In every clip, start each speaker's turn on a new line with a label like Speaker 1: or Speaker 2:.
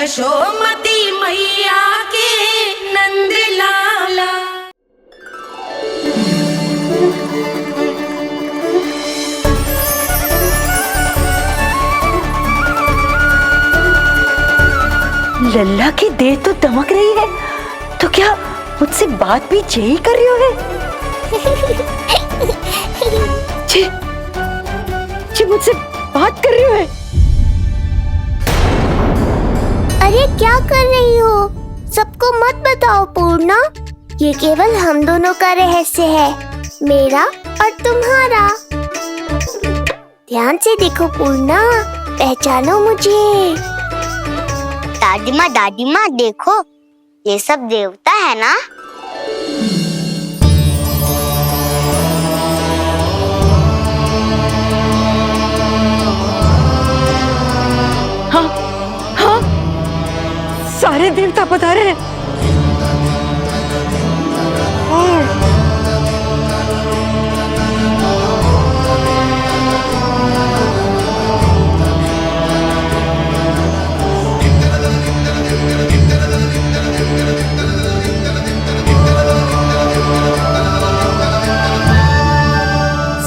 Speaker 1: यशोमती मैया के नंद लाला।
Speaker 2: लल्ला की देह तो दमक रही है, तो क्या मुझसे बात भी यही कर रही हो? जी मुझसे बात कर रही हो?
Speaker 3: अरे क्या कर रही हो? सबको मत बताओ पूर्णा, ये केवल हम दोनों का रहस्य है, मेरा और तुम्हारा। ध्यान से देखो पूर्णा, पहचानो मुझे। दादी माँ देखो, ये सब देवता है ना?
Speaker 2: हाँ हाँ, सारे देवता पधारे हैं।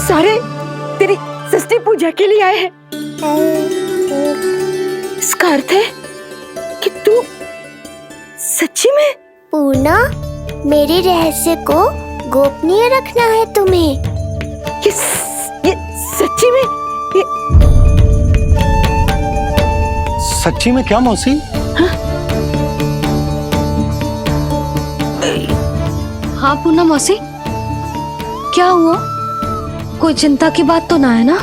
Speaker 2: सारे तेरी षष्ठी पूजा के लिए आए हैं। इसका अर्थ है कि तू सच्ची में?
Speaker 3: पूर्णा, मेरे रहस्य को गोपनीय रखना है तुम्हें।
Speaker 2: ये सच्ची में?
Speaker 4: सच्ची में क्या मौसी?
Speaker 5: हाँ पूर्णा मौसी, क्या हुआ? कोई चिंता की बात तो ना है ना?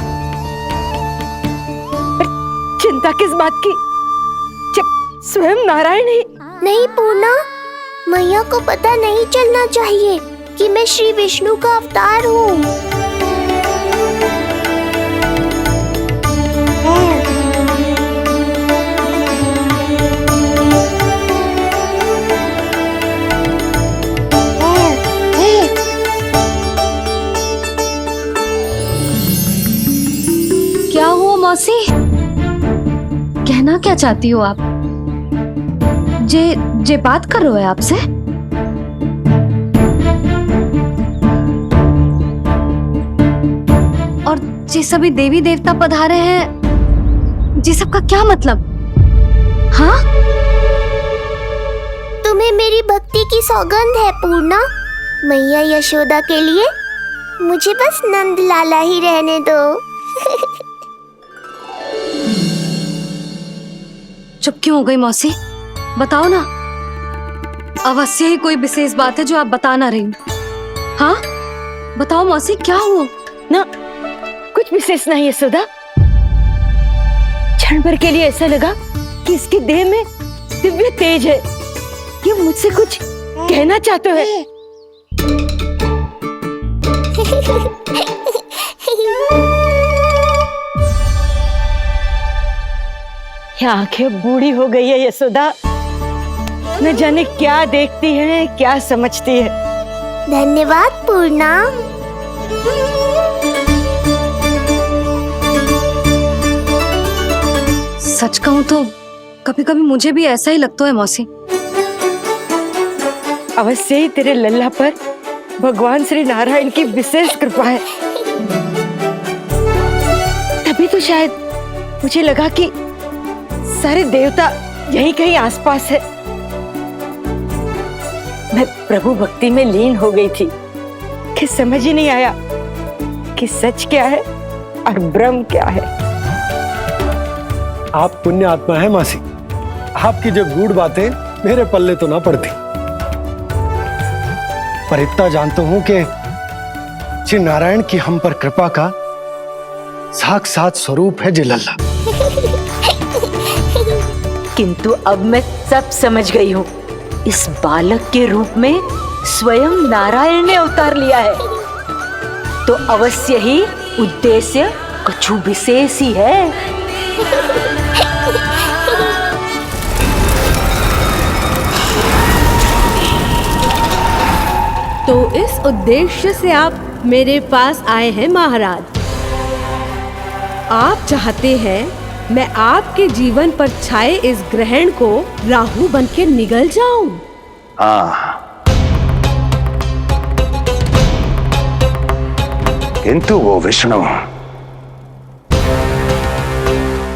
Speaker 2: चिंता किस बात की, जब स्वयं नारायण ही।
Speaker 3: नहीं पूर्णा, मैया को पता नहीं चलना चाहिए कि मैं श्री विष्णु का अवतार हूँ।
Speaker 5: क्या हुआ मौसी? कहना क्या चाहती हो आप? जे बात कर रहे हो आपसे? और जे सभी देवी देवता पधारे हैं, जी सबका क्या मतलब? हाँ?
Speaker 3: तुम्हें मेरी भक्ति की सौगंध है पूर्णा। मैया यशोदा के लिए मुझे बस नंद लाला ही रहने दो।
Speaker 5: चुप क्यों हो गई मौसी? बताओ ना, अवश्य ही कोई विशेष बात है जो आप बता ना रही। हाँ बताओ मौसी, क्या हुआ?
Speaker 2: ना, कुछ विशेष नहीं है सुधा। क्षण भर के लिए ऐसा लगा कि इसकी देह में दिव्य तेज है, ये मुझसे कुछ कहना चाहते हैं। ये आंखें बूढ़ी हो गई है यशोदा, न जाने क्या देखती है, क्या समझती है।
Speaker 3: धन्यवाद पूर्णा।
Speaker 5: सच कहूं तो कभी कभी मुझे भी ऐसा ही लगता है मौसी।
Speaker 2: अवश्य ही तेरे लल्ला पर भगवान श्री नारायण की विशेष कृपा है, तभी तो शायद मुझे लगा कि सारे देवता यहीं कहीं आसपास है। मैं प्रभु भक्ति में लीन हो गई थी कि समझ ही नहीं आया कि सच क्या है और ब्रह्म क्या है।
Speaker 4: आप पुण्य आत्मा है मासी, आपकी जो गूढ़ बातें मेरे पल्ले तो ना पड़ती, पर इतना जानता हूं कि श्री नारायण की हम पर कृपा का साक्षात स्वरूप है जी लल्ला।
Speaker 2: किंतु अब मैं सब समझ गई हूँ, इस बालक के रूप में स्वयं नारायण ने अवतार लिया है, तो अवश्य ही उद्देश्य कुछ विशेष ही है।
Speaker 6: तो इस उद्देश्य से आप मेरे पास आए हैं महाराज। आप चाहते हैं मैं आपके जीवन पर छाए इस ग्रहण को राहु बन के निगल जाऊं।
Speaker 7: किंतु वो विष्णु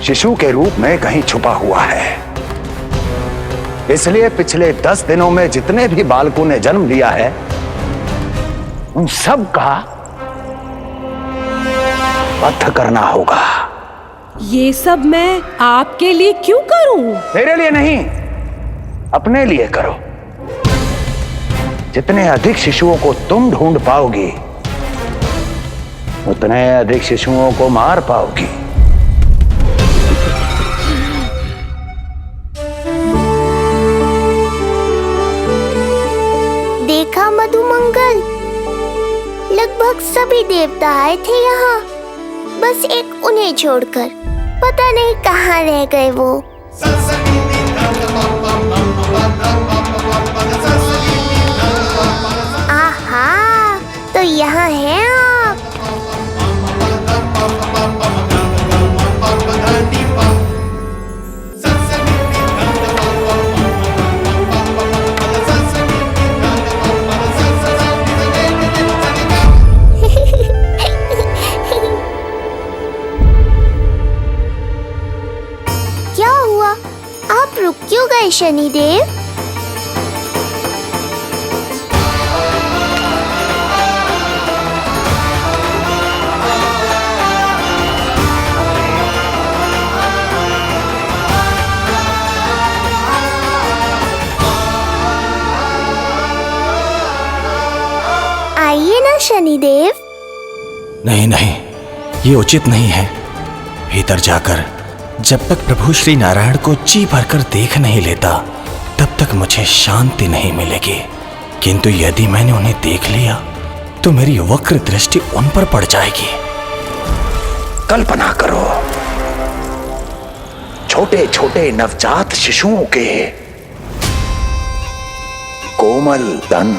Speaker 7: शिशु के रूप में कहीं छुपा हुआ है, इसलिए पिछले 10 दिनों में जितने भी बालकों ने जन्म लिया है उन सब का वध करना होगा।
Speaker 6: ये सब मैं आपके लिए क्यों करूं?
Speaker 7: तेरे लिए नहीं, अपने लिए करो। जितने अधिक शिशुओं को तुम ढूंढ पाओगी उतने अधिक शिशुओं को मार पाओगी।
Speaker 3: देखा मधुमंगल, लगभग सभी देवता आए थे यहाँ, बस एक उन्हें छोड़कर। पता नहीं कहाँ रह गए वो। आहा, तो यहाँ हैं आप। क्या हुआ? आप रुक क्यों गए शनिदेव? आइए ना शनिदेव।
Speaker 8: नहीं नहीं, ये उचित नहीं है। भीतर जाकर जब तक प्रभु श्री नारायण को जी भरकर देख नहीं लेता तब तक मुझे शांति नहीं मिलेगी। किंतु यदि मैंने उन्हें देख लिया तो मेरी वक्र दृष्टि उन पर पड़ जाएगी।
Speaker 7: कल्पना करो, छोटे छोटे नवजात शिशुओं के कोमल तन,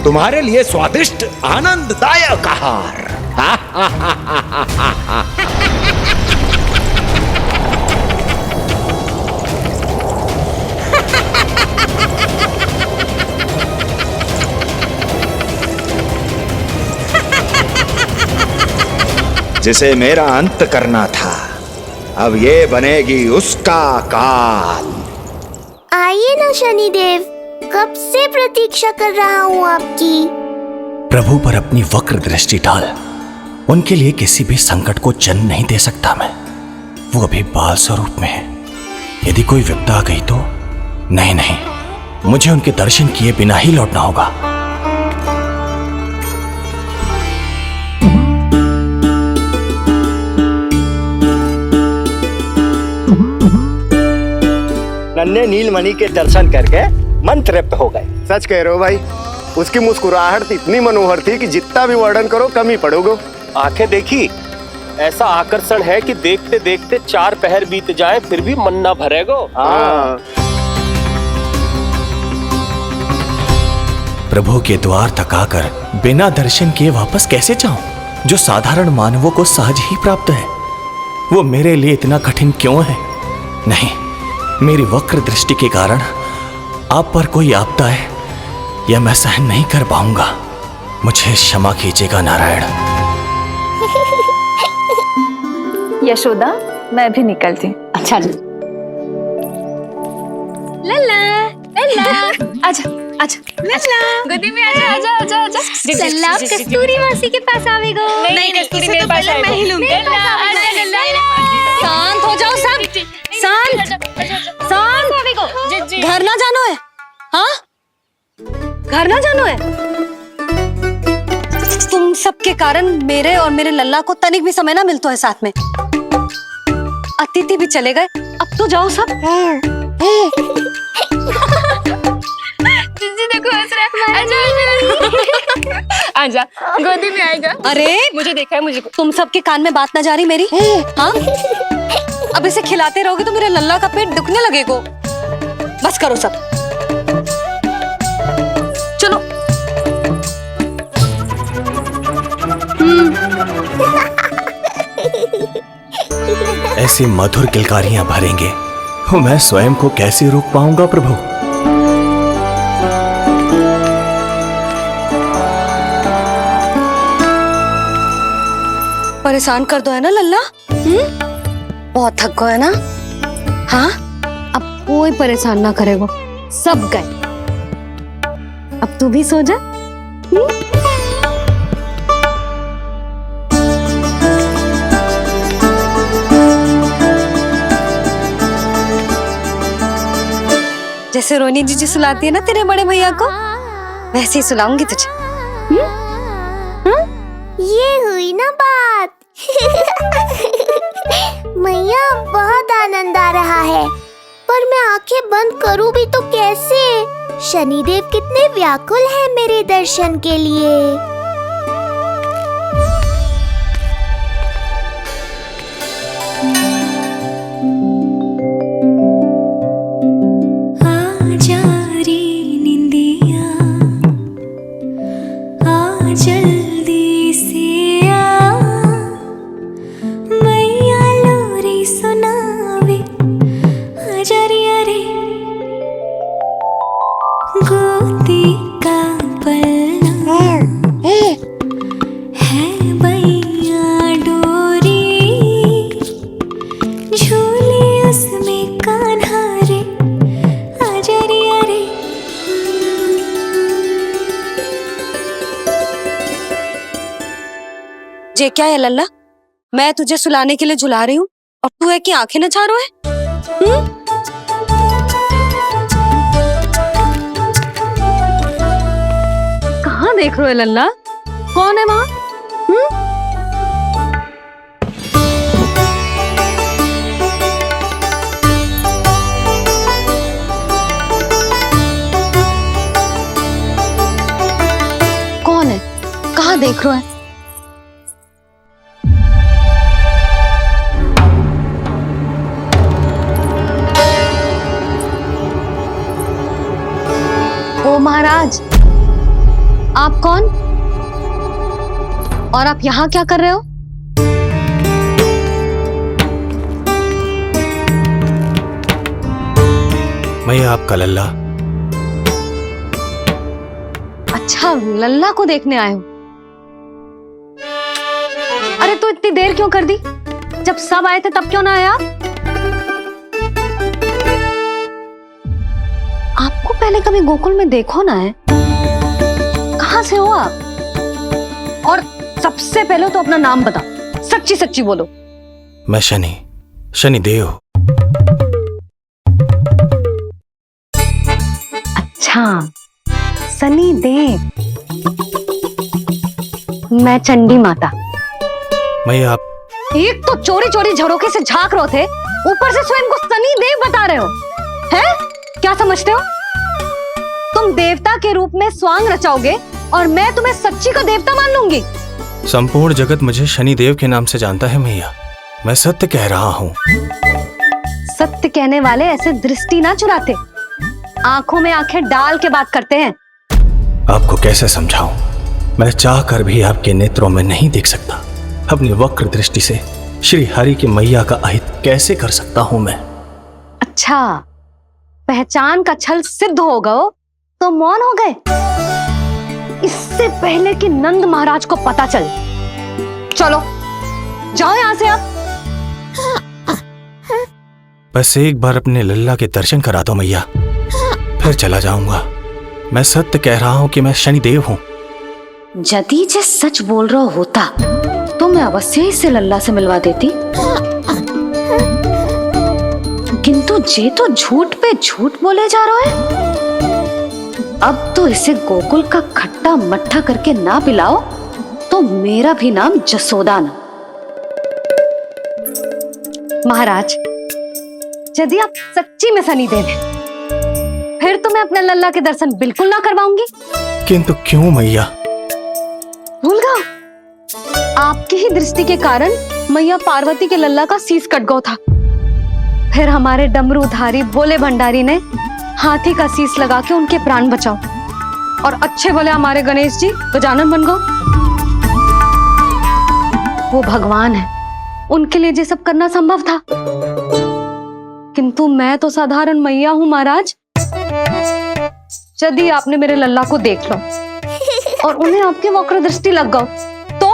Speaker 7: तुम्हारे लिए स्वादिष्ट आनंददायक आहार। जिसे मेरा अंत करना था, अब ये बनेगी उसका काल।
Speaker 3: आइए ना शनिदेव, कब से प्रतीक्षा कर रहा हूँ आपकी।
Speaker 8: प्रभु पर अपनी वक्र दृष्टि डाल। उनके लिए किसी भी संकट को जन्म नहीं दे सकता मैं। वो अभी बाल स्वरूप में है। यदि कोई विपदा आ गई तो नहीं नहीं, मुझे उनके दर्शन किए बिना ही लौटना होगा।
Speaker 9: नन्हे नीलमणि के दर्शन करके मन तृप्त हो गए।
Speaker 4: सच कह रहे हो भाई, उसकी मुस्कुराहट इतनी मनोहर थी कि जितना भी वर्णन करो कम ही पड़ोगे।
Speaker 10: आंखें देखी, ऐसा आकर्षण है कि देखते देखते 4 पहर बीत जाए फिर भी मन ना भरेगो।
Speaker 4: हाँ।
Speaker 8: प्रभु के द्वार तक आकर बिना दर्शन किए वापस कैसे जाऊं, जो साधारण मानवों को सहज ही प्राप्त है। वो मेरे लिए इतना कठिन क्यों है? नहीं, मेरी वक्र दृष्टि के कारण आप पर कोई आपदा है या मैं सहन नहीं कर पाऊंगा। मुझे क्षमा कीजिएगा नारायण।
Speaker 11: यशोदा, मैं भी निकलती।
Speaker 2: अच्छा
Speaker 5: लल्ला लल्ला, आजा आजा लल्ला, गोदी में आजा आजा आजा आजा। लल्ला, कस्तूरी मासी के पास आवेगो। नहीं कस्तूरी मेरे पास आएगा। मैं ही लूंगी। आजा लल्ला, शांत हो जाओ सब, शांत शांत। घर ना जानो है? हाँ, घर ना जानो है? तुम सबके कारण मेरे और मेरे लल्ला को तनिक भी समय ना मिलता है साथ में। अतिथि भी चले गए, अब तो जाओ सब। जी देखो हंस रहा है। आजा गोदी में आएगा। अरे मुझे देखा है, मुझे तुम सबके कान में बात ना जा रही मेरी? हाँ, अब इसे खिलाते रहोगे तो मेरे लल्ला का पेट दुखने लगेगा। बस करो सब, चलो।
Speaker 8: ऐसी मधुर किलकारियां भरेंगे तो मैं स्वयं को कैसे रोक पाऊंगा प्रभु।
Speaker 1: परेशान कर दो है ना लल्ला? बहुत थक गए ना? हाँ,
Speaker 5: अब कोई परेशान ना करेगा, सब गए। अब तू भी सो जा।
Speaker 1: जैसे रोनी जीजी सुलाती है ना तेरे बड़े भैया को, वैसे ही सुलाऊंगी तुझे।
Speaker 3: ये हुई ना बात। मैया बहुत आनंद आ रहा है, पर मैं आंखें बंद करूं भी तो कैसे? शनिदेव कितने व्याकुल हैं मेरे दर्शन के लिए।
Speaker 1: ये क्या है लल्ला? मैं तुझे सुलाने के लिए झुला रही हूँ और तू है कि आंखें नचा रहा है?
Speaker 5: कहाँ देख रहे हो लल्ला? कौन है वहाँ? कौन है? कहाँ देख रहे हो? ओ महाराज, आप कौन? और आप यहाँ क्या कर रहे हो?
Speaker 8: मैं आपका लल्ला।
Speaker 5: अच्छा, लल्ला को देखने आए हो? अरे तो इतनी देर क्यों कर दी? जब सब आए थे तब क्यों ना आया? आपको पहले कभी गोकुल में देखो ना है? कहाँ से हो आप? और सबसे पहले तो अपना नाम बताओ, सच्ची सच्ची बोलो।
Speaker 8: मैं शनिदेव।
Speaker 5: अच्छा, शनिदेव। मैं चंडी माता।
Speaker 8: मैं आप
Speaker 5: एक तो चोरी चोरी झरोखे से झांक रहे थे, ऊपर से स्वयं को शनिदेव बता रहे हो, हैं? क्या समझते हो? तुम देवता के रूप में स्वांग रचाओगे और मैं तुम्हें सच्ची का देवता मान लूंगी?
Speaker 8: संपूर्ण जगत मुझे शनिदेव के नाम से जानता है मैया। मैं सत्य कह रहा हूँ।
Speaker 5: सत्य कहने वाले ऐसे दृष्टि ना चुराते, आंखों में आंखें डाल के बात करते हैं।
Speaker 8: आपको कैसे समझाऊं? मैं चाह कर भी आपके नेत्रों में नहीं देख सकता। अपनी वक्र दृष्टि से श्री हरि की मैया का अहित कैसे कर सकता हूं मैं?
Speaker 5: अच्छा, पहचान का छल सिद्ध हो गया तो मौन हो गए? इससे पहले कि नंद महाराज को पता चल। चलो जाओ यहां से अब।
Speaker 8: बस एक बार अपने लल्ला के दर्शन करा दो मैया, फिर चला जाऊंगा। मैं सत्य कह रहा हूं कि मैं शनिदेव हूं।
Speaker 2: यदि जे सच बोल रहा होता तो मैं अवश्य ही इसे लल्ला से मिलवा देती, किंतु जे तो झूठ पे झूठ बोले जा रहा है। अब तो इसे गोकुल का खट्टा मट्ठा करके ना पिलाओ तो मेरा भी नाम जसोदा ना।
Speaker 5: महाराज, यदि आप सच्ची में शनिदेव हैं, फिर तो मैं अपने लल्ला के दर्शन बिल्कुल ना करवाऊंगी।
Speaker 8: किंतु क्यों मैया?
Speaker 5: भूल गया? आपकी ही दृष्टि के कारण मैया पार्वती के लल्ला का शीश कट गया था। फिर हमारे डमरूधारी भोले भंडारी ने हाथी का शीश लगा के उनके प्राण बचाओ, और अच्छे भले हमारे गणेश जी गजानन बन गए।
Speaker 1: वो भगवान है, उनके लिए ये सब करना संभव था, किंतु मैं तो साधारण मैया हूं महाराज। यदि आपने मेरे लल्ला को देख लो और उन्हें आपकी वक्र दृष्टि लग गई तो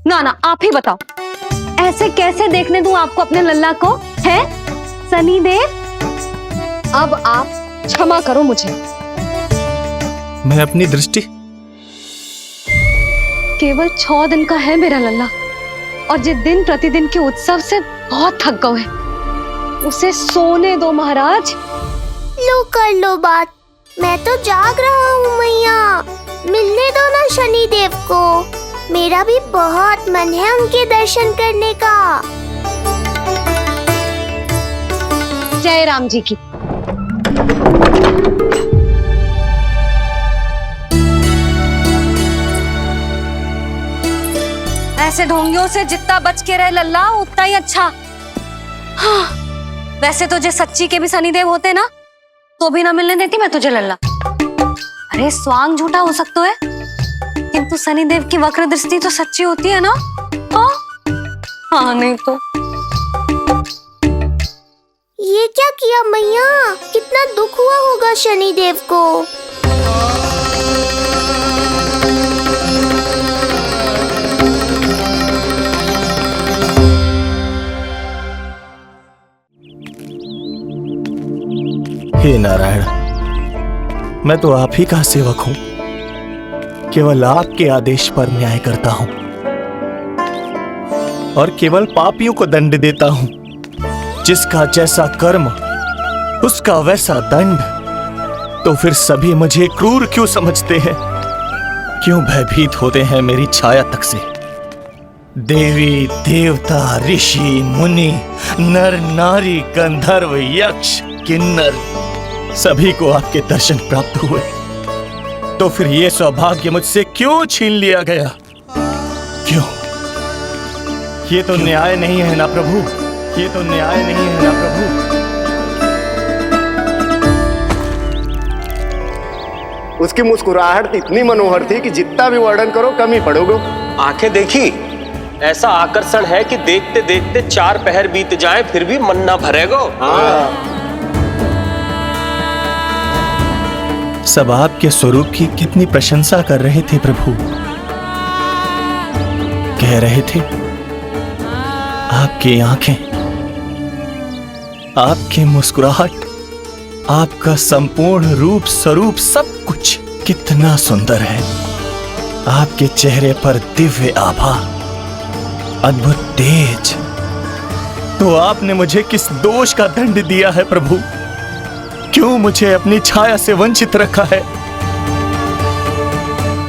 Speaker 1: ना आप ही बताओ, ऐसे कैसे देखने दूं आपको अपने लल्ला को? है शनिदेव, अब आप क्षमा करो मुझे।
Speaker 8: मैं अपनी दृष्टि
Speaker 1: केवल 6 दिन का है मेरा लल्ला, और जिस दिन प्रतिदिन के उत्सव से बहुत थक गए हैं, उसे सोने दो महाराज।
Speaker 3: लो कर लो बात, मैं तो जाग रहा हूँ मैया, मिलने दो ना शनिदेव को, मेरा भी बहुत मन है उनके दर्शन करने का।
Speaker 1: जय राम जी की। ऐसे ढोंगियों से जितना बच के रहे लल्ला उतना ही अच्छा। हाँ, वैसे तो जे सच्ची के भी शनिदेव होते ना तो भी ना मिलने देती मैं तुझे लल्ला। अरे स्वांग झूठा हो सकता है, किंतु शनिदेव की वक्र दृष्टि तो सच्ची होती है ना। हाँ नहीं तो।
Speaker 3: ये क्या किया मैया, कितना दुख हुआ होगा शनिदेव को।
Speaker 8: हे नारायण, मैं तो आप ही का सेवक हूं, केवल आपके आदेश पर न्याय करता हूं और केवल पापियों को दंड देता हूं। जिसका जैसा कर्म उसका वैसा दंड। तो फिर सभी मुझे क्रूर क्यों समझते हैं? क्यों भयभीत होते हैं मेरी छाया तक से? देवी देवता ऋषि मुनि नर नारी गंधर्व यक्ष किन्नर सभी को आपके दर्शन प्राप्त हुए, तो फिर ये सौभाग्य मुझसे क्यों छीन लिया गया? क्यों? ये तो न्याय नहीं है ना प्रभु, ये तो न्याय नहीं है ना प्रभु।
Speaker 9: उसकी मुस्कुराहट इतनी मनोहर थी कि जितना भी वर्णन करो कम ही पड़ोगे।
Speaker 10: आंखें देखी, ऐसा आकर्षण है कि देखते देखते 4 पहर बीत जाए फिर भी मन ना भरेगा।
Speaker 8: सब आपके स्वरूप की कितनी प्रशंसा कर रहे थे प्रभु। कह रहे थे आपकी आंखें, आपकी मुस्कुराहट, आपका संपूर्ण रूप स्वरूप सब कुछ कितना सुंदर है। आपके चेहरे पर दिव्य आभा, अद्भुत तेज। तो आपने मुझे किस दोष का दंड दिया है प्रभु? क्यों मुझे अपनी छाया से वंचित रखा है?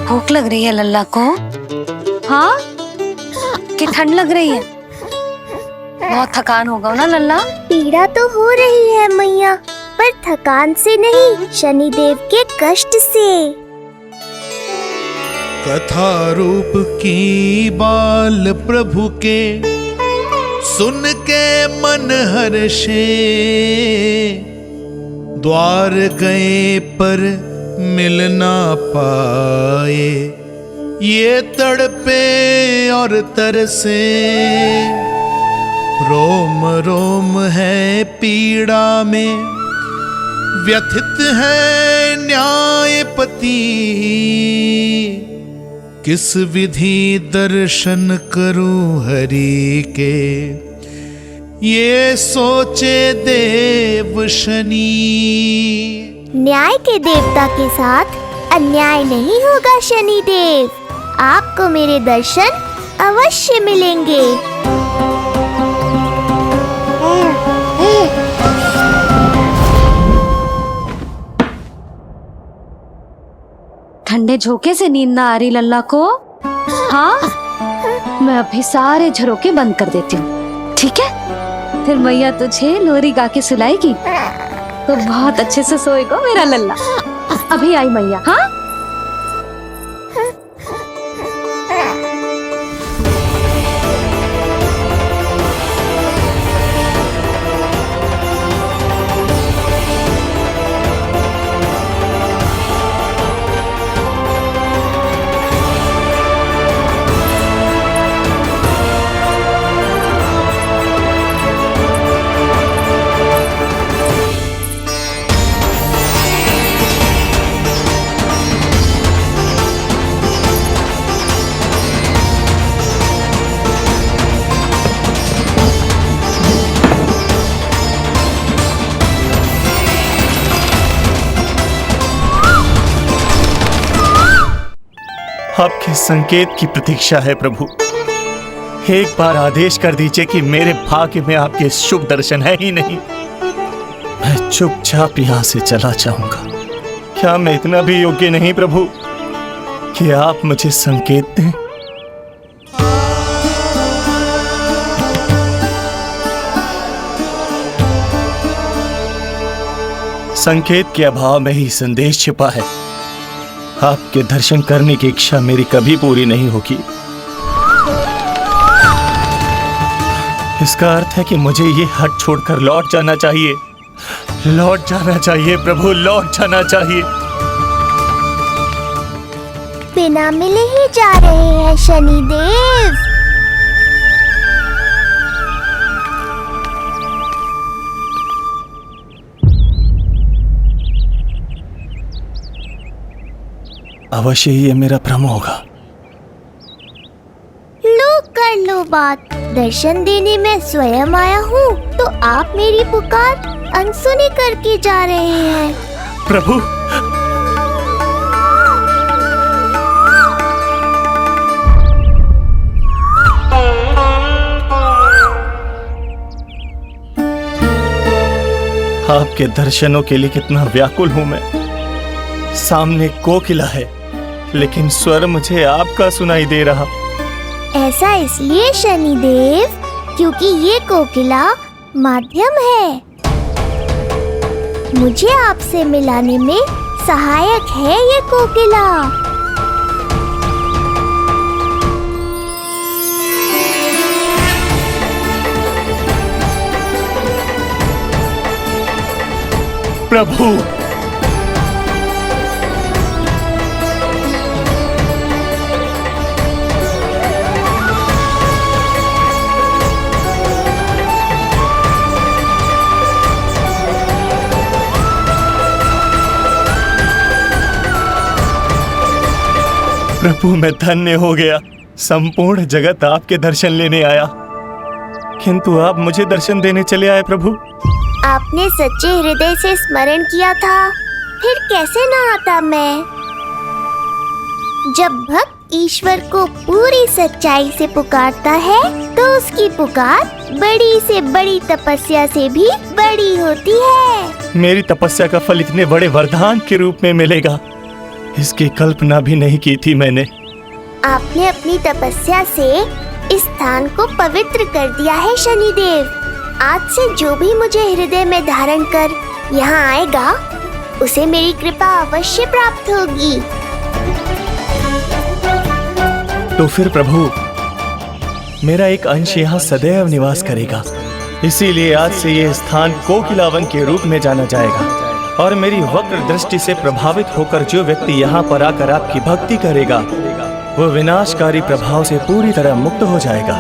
Speaker 1: भूख लग रही है लल्ला को? हाँ, कि ठंड लग रही है? बहुत थकान होगा ना लल्ला?
Speaker 3: पीड़ा तो हो रही है मैया, पर थकान से नहीं, शनिदेव के कष्ट से।
Speaker 12: कथा रूप की बाल प्रभु के सुन के मन हर्षे, द्वार गए पर मिल ना पाए, ये तड़पे और तरसे, रोम रोम है पीड़ा में, व्यथित है न्यायपति, किस विधि दर्शन करूं हरि के, ये सोचे देव शनि।
Speaker 3: न्याय के देवता के साथ अन्याय नहीं होगा शनिदेव, आपको मेरे दर्शन अवश्य मिलेंगे।
Speaker 1: ठंडे झोंके से नींद ना आ रही लल्ला को? हाँ, मैं अभी सारे झरोके बंद कर देती हूँ, ठीक है? फिर मैया तुझे लोरी गा के सुलाएगी तो बहुत अच्छे से सोएगा मेरा लल्ला। अभी आई मैया। हाँ,
Speaker 8: आपके संकेत की प्रतीक्षा है प्रभु। एक बार आदेश कर दीजिए कि मेरे भाग्य में आपके शुभ दर्शन है ही नहीं, मैं चुपचाप यहां से चला जाऊंगा। क्या मैं इतना भी योग्य नहीं प्रभु कि आप मुझे संकेत दें? संकेत के अभाव में ही संदेश छिपा है। आपके दर्शन करने की इच्छा मेरी कभी पूरी नहीं होगी। इसका अर्थ है कि मुझे ये हट छोड़कर लौट जाना चाहिए। लौट जाना चाहिए प्रभु, लौट जाना चाहिए।
Speaker 3: बिना मिले ही जा रहे हैं शनिदेव।
Speaker 8: अवश्य ही ये मेरा भ्रम होगा।
Speaker 3: लो कर लो बात, दर्शन देने मैं स्वयं आया हूँ तो आप मेरी पुकार अनसुनी करके जा रहे हैं।
Speaker 8: प्रभु, आपके दर्शनों के लिए कितना व्याकुल हूं मैं। सामने कोकिला है लेकिन स्वर मुझे आपका सुनाई दे रहा।
Speaker 3: ऐसा इसलिए शनिदेव क्योंकि ये कोकिला माध्यम है, मुझे आपसे मिलाने में सहायक है ये कोकिला।
Speaker 8: प्रभु, प्रभु मैं धन्य हो गया। संपूर्ण जगत आपके दर्शन लेने आया, किंतु आप मुझे दर्शन देने चले आए प्रभु।
Speaker 3: आपने सच्चे हृदय से स्मरण किया था, फिर कैसे न आता मैं। जब भक्त ईश्वर को पूरी सच्चाई से पुकारता है तो उसकी पुकार बड़ी से बड़ी तपस्या से भी बड़ी होती है।
Speaker 8: मेरी तपस्या का फल इतने बड़े वरदान के रूप में मिलेगा, इसकी कल्पना भी नहीं की थी मैंने।
Speaker 3: आपने अपनी तपस्या से इस स्थान को पवित्र कर दिया है शनिदेव। आज से जो भी मुझे हृदय में धारण कर यहाँ आएगा उसे मेरी कृपा अवश्य प्राप्त होगी।
Speaker 8: तो फिर प्रभु, मेरा एक अंश यहाँ सदैव निवास करेगा, इसीलिए आज से ये स्थान कोकिलावन के रूप में जाना जाएगा। और मेरी वक्र दृष्टि से प्रभावित होकर जो व्यक्ति यहाँ पर आकर आपकी भक्ति करेगा वो विनाशकारी प्रभाव से पूरी तरह मुक्त हो जाएगा।